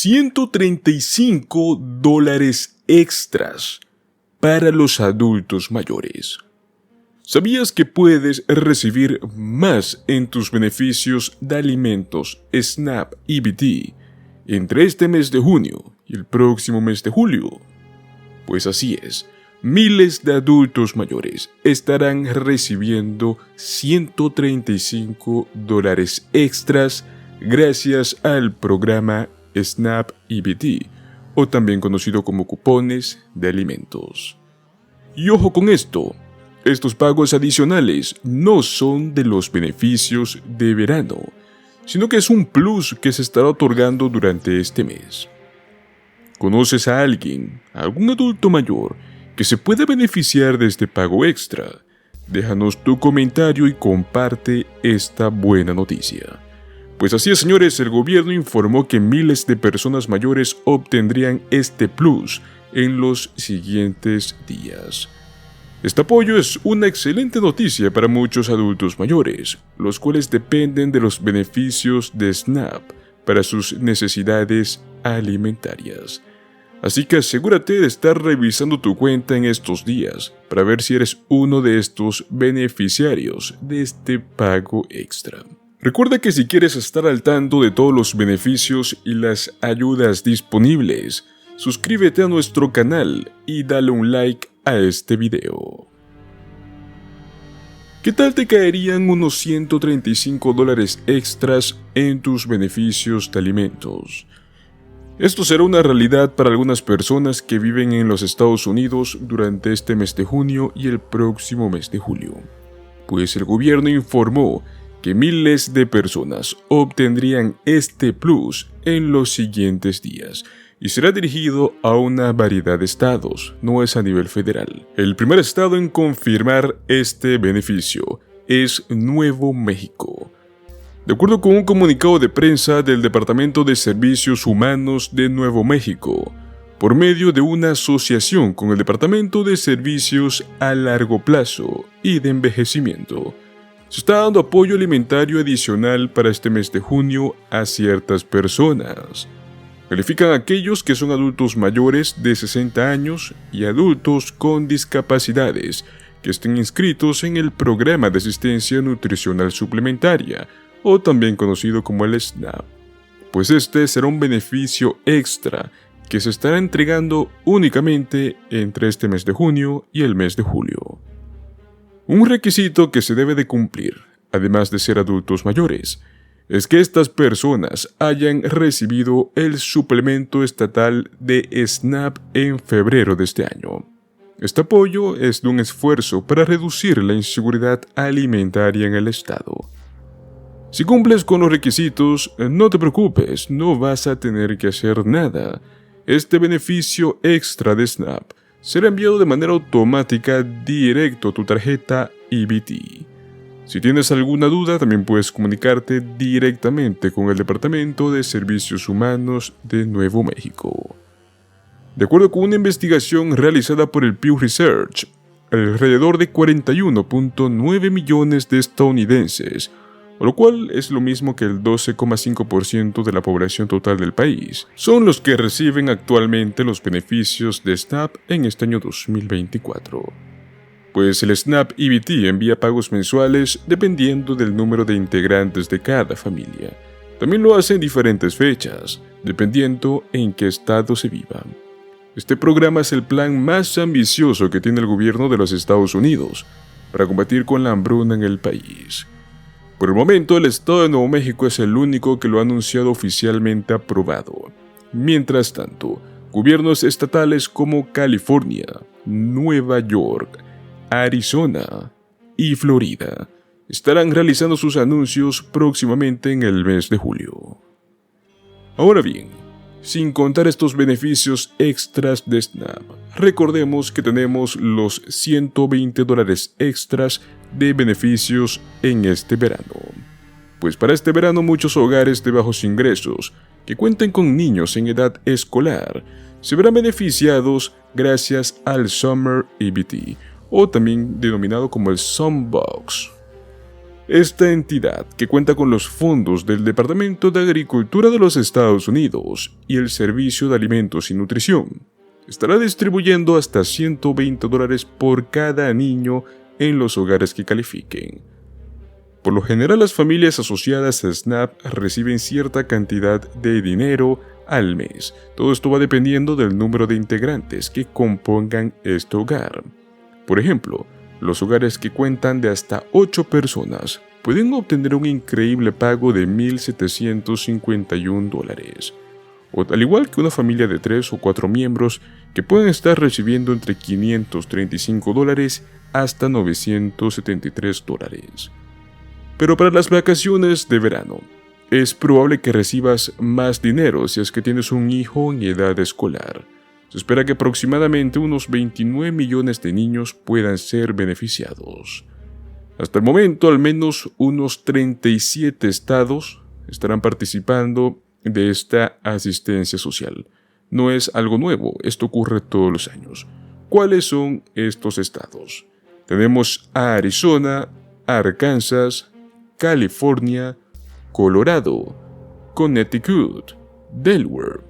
$135 extras para los adultos mayores. ¿Sabías que puedes recibir más en tus beneficios de alimentos SNAP EBT entre este mes de junio y el próximo mes de julio? Pues así es, miles de adultos mayores estarán recibiendo $135 extras gracias al programa SNAP EBT, o también conocido como cupones de alimentos. Y ojo con esto, estos pagos adicionales no son de los beneficios de verano, sino que es un plus que se estará otorgando durante este mes. ¿Conoces a alguien, algún adulto mayor, que se pueda beneficiar de este pago extra? Déjanos tu comentario y comparte esta buena noticia. Pues así es, señores, el gobierno informó que miles de personas mayores obtendrían este plus en los siguientes días. Este apoyo es una excelente noticia para muchos adultos mayores, los cuales dependen de los beneficios de SNAP para sus necesidades alimentarias. Así que asegúrate de estar revisando tu cuenta en estos días para ver si eres uno de estos beneficiarios de este pago extra. Recuerda que si quieres estar al tanto de todos los beneficios y las ayudas disponibles, suscríbete a nuestro canal y dale un like a este video. ¿Qué tal te caerían unos $135 extras en tus beneficios de alimentos? Esto será una realidad para algunas personas que viven en los Estados Unidos durante este mes de junio y el próximo mes de julio, pues el gobierno informó que miles de personas obtendrían este plus en los siguientes días y será dirigido a una variedad de estados, no es a nivel federal. El primer estado en confirmar este beneficio es Nuevo México. De acuerdo con un comunicado de prensa del Departamento de Servicios Humanos de Nuevo México, por medio de una asociación con el Departamento de Servicios a Largo Plazo y de Envejecimiento, se está dando apoyo alimentario adicional para este mes de junio a ciertas personas. Califican a aquellos que son adultos mayores de 60 años y adultos con discapacidades que estén inscritos en el Programa de Asistencia Nutricional Suplementaria, o también conocido como el SNAP, pues este será un beneficio extra que se estará entregando únicamente entre este mes de junio y el mes de julio. Un requisito que se debe de cumplir, además de ser adultos mayores, es que estas personas hayan recibido el suplemento estatal de SNAP en febrero de este año. Este apoyo es de un esfuerzo para reducir la inseguridad alimentaria en el estado. Si cumples con los requisitos, no te preocupes, no vas a tener que hacer nada. Este beneficio extra de SNAP será enviado de manera automática directo a tu tarjeta EBT. Si tienes alguna duda, también puedes comunicarte directamente con el Departamento de Servicios Humanos de Nuevo México. De acuerdo con una investigación realizada por el Pew Research, alrededor de 41.9 millones de estadounidenses, lo cual es lo mismo que el 12,5% de la población total del país, son los que reciben actualmente los beneficios de SNAP en este año 2024. Pues el SNAP EBT envía pagos mensuales dependiendo del número de integrantes de cada familia. También lo hace en diferentes fechas, dependiendo en qué estado se viva. Este programa es el plan más ambicioso que tiene el gobierno de los Estados Unidos para combatir con la hambruna en el país. Por el momento, el estado de Nuevo México es el único que lo ha anunciado oficialmente aprobado. Mientras tanto, gobiernos estatales como California, Nueva York, Arizona y Florida estarán realizando sus anuncios próximamente en el mes de julio. Ahora bien, sin contar estos beneficios extras de SNAP, recordemos que tenemos los $120 extras de beneficios en este verano. Pues para este verano muchos hogares de bajos ingresos que cuenten con niños en edad escolar se verán beneficiados gracias al Summer EBT, o también denominado como el Sunbox. Esta entidad, que cuenta con los fondos del Departamento de Agricultura de los Estados Unidos y el Servicio de Alimentos y Nutrición, estará distribuyendo hasta $120 por cada niño en los hogares que califiquen. Por lo general, las familias asociadas a SNAP reciben cierta cantidad de dinero al mes. Todo esto va dependiendo del número de integrantes que compongan este hogar. Por ejemplo, los hogares que cuentan de hasta 8 personas pueden obtener un increíble pago de $1,751, o al igual que una familia de 3 o 4 miembros que pueden estar recibiendo entre $535 hasta $973. Pero para las vacaciones de verano, es probable que recibas más dinero si es que tienes un hijo en edad escolar. Se espera que aproximadamente unos 29 millones de niños puedan ser beneficiados. Hasta el momento, al menos unos 37 estados estarán participando de esta asistencia social. No es algo nuevo, esto ocurre todos los años. ¿Cuáles son estos estados? Tenemos a Arizona, Arkansas, California, Colorado, Connecticut, Delaware,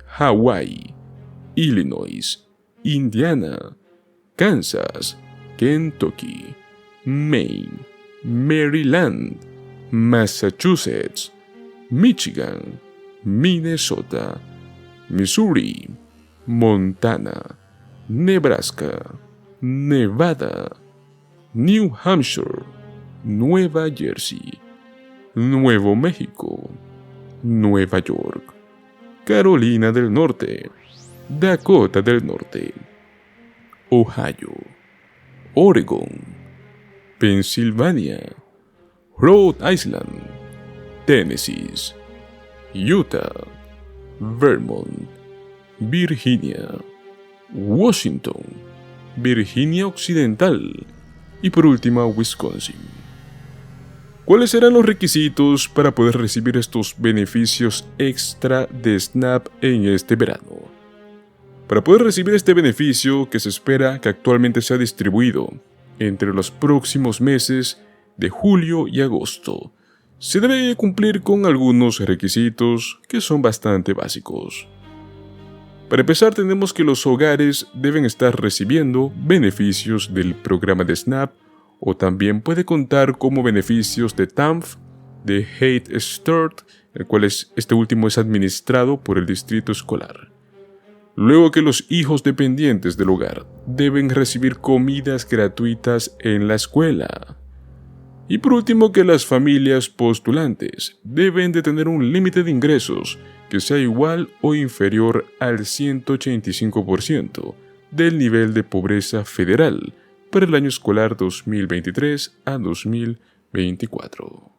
Hawái, Illinois, Indiana, Kansas, Kentucky, Maine, Maryland, Massachusetts, Michigan, Minnesota, Missouri, Montana, Nebraska, Nevada, New Hampshire, Nueva Jersey, Nuevo México, Nueva York, Carolina del Norte, Dakota del Norte, Ohio, Oregon, Pensilvania, Rhode Island, Tennessee, Utah, Vermont, Virginia, Washington, Virginia Occidental y por último Wisconsin. ¿Cuáles serán los requisitos para poder recibir estos beneficios extra de SNAP en este verano? Para poder recibir este beneficio, que se espera que actualmente sea distribuido entre los próximos meses de julio y agosto, se debe cumplir con algunos requisitos que son bastante básicos. Para empezar, tenemos que los hogares deben estar recibiendo beneficios del programa de SNAP, o también puede contar como beneficios de TANF, de Head Start, el cual este último es administrado por el distrito escolar. Luego que los hijos dependientes del hogar deben recibir comidas gratuitas en la escuela. Y por último, que las familias postulantes deben de tener un límite de ingresos que sea igual o inferior al 185% del nivel de pobreza federal para el año escolar 2023 a 2024.